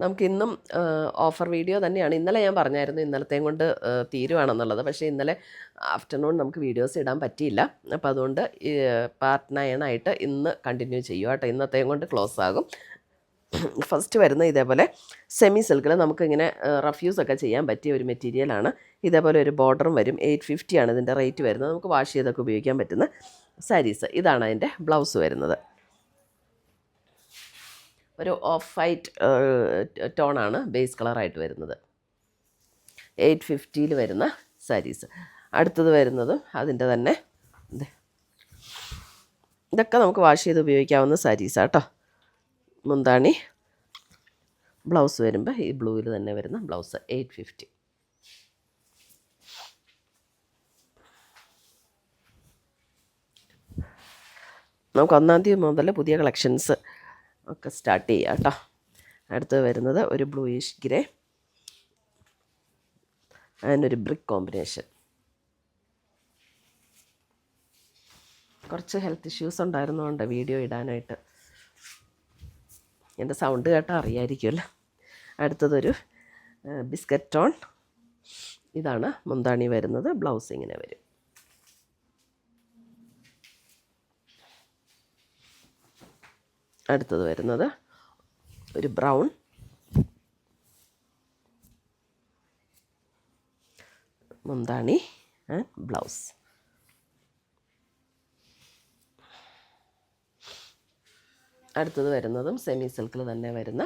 നമുക്കിന്നും offer video തന്നെയാണ്. ഇന്നലെ ഞാൻ പറഞ്ഞായിരുന്നു ഇന്നലത്തെയും കൊണ്ട് തീരുവാണെന്നുള്ളത്. പക്ഷേ ഇന്നലെ ആഫ്റ്റർനൂൺ നമുക്ക് വീഡിയോസ് ഇടാൻ പറ്റിയില്ല. അപ്പോൾ അതുകൊണ്ട് പാർട്ട് 9 ആയിട്ട് ഇന്ന് കണ്ടിന്യൂ ചെയ്യുക കേട്ടോ. ഇന്നത്തെയും കൊണ്ട് ക്ലോസ് ആകും. ഫസ്റ്റ് വരുന്ന ഇതേപോലെ സെമി സിൽക്കിൽ നമുക്കിങ്ങനെ റഫ്യൂസൊക്കെ ചെയ്യാൻ പറ്റിയ ഒരു മെറ്റീരിയലാണ്. ഇതേപോലെ ഒരു ബോർഡറും വരും. 850 ആണ് ഇതിൻ്റെ റേറ്റ് വരുന്നത്. നമുക്ക് വാഷ് ചെയ്തൊക്കെ ഉപയോഗിക്കാൻ പറ്റുന്ന സാരീസ്. ഇതാണ് അതിൻ്റെ ബ്ലൗസ് വരുന്നത്. ഒരു ഓഫ് വൈറ്റ് ടോണാണ് ബേസ് കളറായിട്ട് വരുന്നത്. 850 വരുന്ന സാരീസ്. അടുത്തത് വരുന്നതും അതിൻ്റെ തന്നെ ഇതൊക്കെ നമുക്ക് വാഷ് ചെയ്ത് ഉപയോഗിക്കാവുന്ന സാരീസാണ് കേട്ടോ. മുന്താണി ബ്ലൗസ് വരുമ്പോൾ ഈ ബ്ലൂവിൽ തന്നെ വരുന്ന ബ്ലൗസ് 850. നമുക്ക് 1-ാം തീയതി മുതൽ പുതിയ കളക്ഷൻസ് ഒക്കെ സ്റ്റാർട്ട് ചെയ്യാം കേട്ടോ. അടുത്തത് വരുന്നത് ഒരു ബ്ലൂയിഷ് ഗ്രേ അതിനൊരു ബ്രിക്ക് കോമ്പിനേഷൻ. കുറച്ച് ഹെൽത്ത് ഇഷ്യൂസ് ഉണ്ടായിരുന്നതുകൊണ്ട് വീഡിയോ ഇടാനായിട്ട് എൻ്റെ സൗണ്ട് കേട്ടാൽ അറിയായിരിക്കുമല്ലോ. അടുത്തതൊരു ബിസ്ക്കറ്റ് ടോൺ. ഇതാണ് മുന്താണി വരുന്നത്. ബ്ലൗസ് ഇങ്ങനെ വരും. അടുത്തത് വരുന്നത് ഒരു ബ്രൗൺ. മുന്താണി ആൻഡ് ബ്ലൗസ്. അടുത്തത് വരുന്നതും സെമി സിൽക്കിൽ തന്നെ വരുന്ന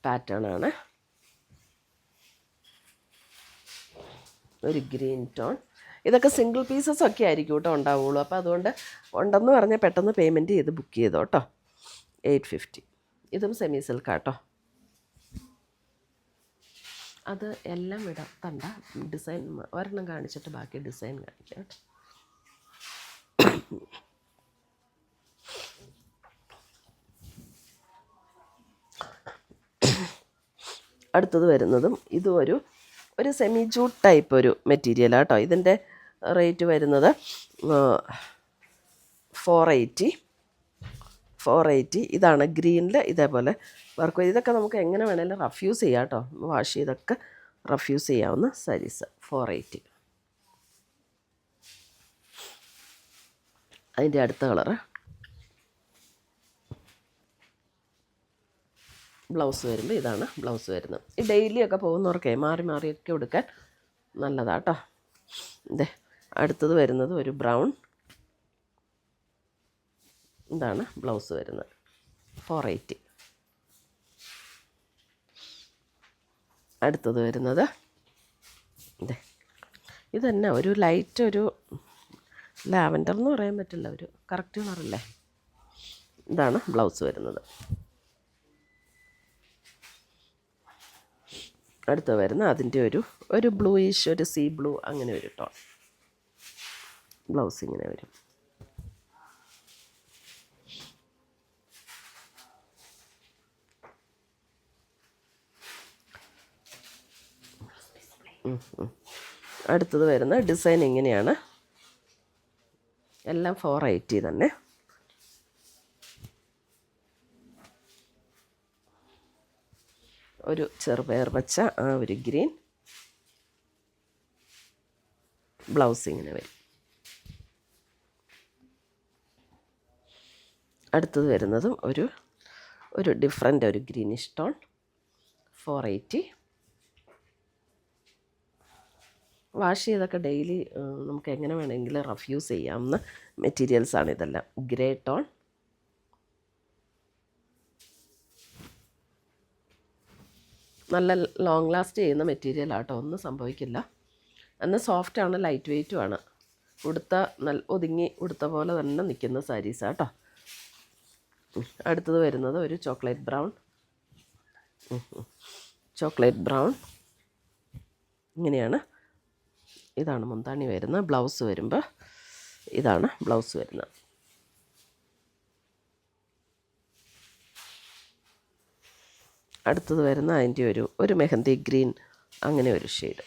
പാറ്റേൺ ആണ്. ഒരു ഗ്രീൻ ടോൺ. ഇതൊക്കെ സിംഗിൾ പീസസ് ഒക്കെ ആയിരിക്കും കേട്ടോ ഉണ്ടാവുള്ളൂ. അപ്പോൾ അതുകൊണ്ട് ഉണ്ടെന്ന് പറഞ്ഞാൽ പെട്ടെന്ന് പേയ്മെൻറ്റ് ചെയ്ത് ബുക്ക് ചെയ്തോ കേട്ടോ. 850. ഇതും സെമി സിൽക്കാട്ടോ. അത് എല്ലാം വിടത്തണ്ട. ഡിസൈൻ ഒരെണ്ണം കാണിച്ചിട്ട് ബാക്കി ഡിസൈൻ കാണിക്കാം കേട്ടോ. അടുത്തത് വരുന്നതും ഇതും ഒരു സെമി ജൂട്ട് ടൈപ്പ് ഒരു മെറ്റീരിയലാണ് കേട്ടോ. ഇതിൻ്റെ റേറ്റ് വരുന്നത് 480. ഇതാണ് ഗ്രീനിൽ ഇതേപോലെ വർക്ക്. ഇതൊക്കെ നമുക്ക് എങ്ങനെ വേണമെങ്കിലും റഫ്യൂസ് ചെയ്യാം കേട്ടോ. വാഷ് ചെയ്തൊക്കെ റഫ്യൂസ് ചെയ്യാവുന്ന സാരീസ്. 480. അതിൻ്റെ അടുത്ത കളറ് ബ്ലൗസ് വരുമ്പോൾ ഇതാണ് ബ്ലൗസ് വരുന്നത്. ഈ ഡെയിലിയൊക്കെ പോകുന്നവർക്കേ മാറി മാറിയൊക്കെ എടുക്കാൻ നല്ലതാട്ടോ. ഇതേ അടുത്തത് വരുന്നത് ഒരു ബ്രൗൺ. ഇതാണ് ബ്ലൗസ് വരുന്നത്. 480. അടുത്തത് വരുന്നത് ഇത് തന്നെ ഒരു ലൈറ്റ് ഒരു ലാവൻഡർ എന്ന് പറയാൻ പറ്റില്ല, ഒരു കറക്റ്റ് കളറല്ലേ. ഇതാണ് ബ്ലൗസ് വരുന്നത്. അടുത്ത വരുന്ന അതിൻ്റെ ഒരു ബ്ലൂയിഷ്, ഒരു സീ ബ്ലൂ, അങ്ങനെ ഒരു ടോൺ. ബ്ലൗസ് ഇങ്ങനെ വരും. അടുത്തത് വരുന്ന ഡിസൈൻ ഇങ്ങനെയാണ്. എല്ലാം 480 തന്നെ. ഒരു ചെറുപയർ പച്ച, ആ ഒരു ഗ്രീൻ. ബ്ലൗസ് ഇങ്ങനെ വരും. അടുത്തത് വരുന്നതും ഒരു ഡിഫറെൻ്റ് ഒരു ഗ്രീനിഷ് ടോൺ. 480. വാഷ് ചെയ്തൊക്കെ ഡെയിലി നമുക്ക് എങ്ങനെ വേണമെങ്കിലും റഫ്യൂസ് ചെയ്യാവുന്ന മെറ്റീരിയൽസാണ് ഇതെല്ലാം. Grey tone. നല്ല ലോങ് ലാസ്റ്റ് ചെയ്യുന്ന മെറ്റീരിയലാട്ടോ, ഒന്നും സംഭവിക്കില്ല. എന്നാൽ സോഫ്റ്റാണ്, ലൈറ്റ് വെയ്റ്റുമാണ്. ഒതുങ്ങി ഉടുത്ത പോലെ തന്നെ നിൽക്കുന്ന സാരീസാട്ടോ. അടുത്തത് വരുന്നത് ഒരു ചോക്ലേറ്റ് ബ്രൗൺ. ഇങ്ങനെയാണ്. ഇതാണ് മുന്താണി വരുന്നത്. ബ്ലൗസ് വരുമ്പോൾ ഇതാണ് ബ്ലൗസ് വരുന്നത്. അടുത്തത് വരുന്ന അതിൻ്റെ ഒരു മെഹന്തി ഗ്രീൻ, അങ്ങനെ ഒരു ഷെയ്ഡ്.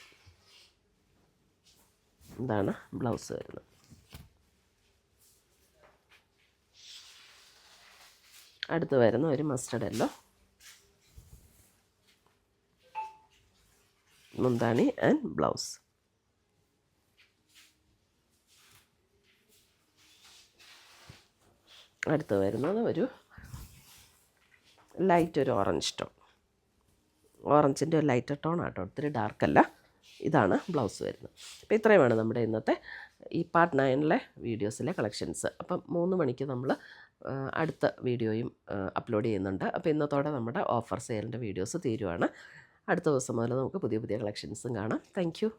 ഇതാണ് ബ്ലൗസ് വരുന്നത്. അടുത്ത് വരുന്ന ഒരു മസ്റ്റർഡ് യെല്ലോ. മുന്താണി ആൻഡ് ബ്ലൗസ്. അടുത്ത് വരുന്നത് ഒരു ലൈറ്റ് ഒരു ഓറഞ്ച് ടോൺ, ഓറഞ്ചിൻ്റെ ഒരു ലൈറ്റർ ടോൺ ആട്ടോ, ഒത്തിരി ഡാർക്കല്ല. ഇതാണ് ബ്ലൗസ് വരുന്നത്. അപ്പോൾ ഇത്രയുമാണ് നമ്മുടെ ഇന്നത്തെ ഈ പാർട്ട് 9 വീഡിയോസിലെ കളക്ഷൻസ്. അപ്പം 3 മണിക്ക് നമ്മൾ അടുത്ത വീഡിയോയും അപ്ലോഡ് ചെയ്യുന്നുണ്ട്. അപ്പോൾ ഇന്നത്തോടെ നമ്മുടെ ഓഫർ സെയിലിൻ്റെ വീഡിയോസ് തീരുവാണ്. അടുത്ത ദിവസം മുതൽ നമുക്ക് പുതിയ പുതിയ കളക്ഷൻസും കാണാം. Thank you.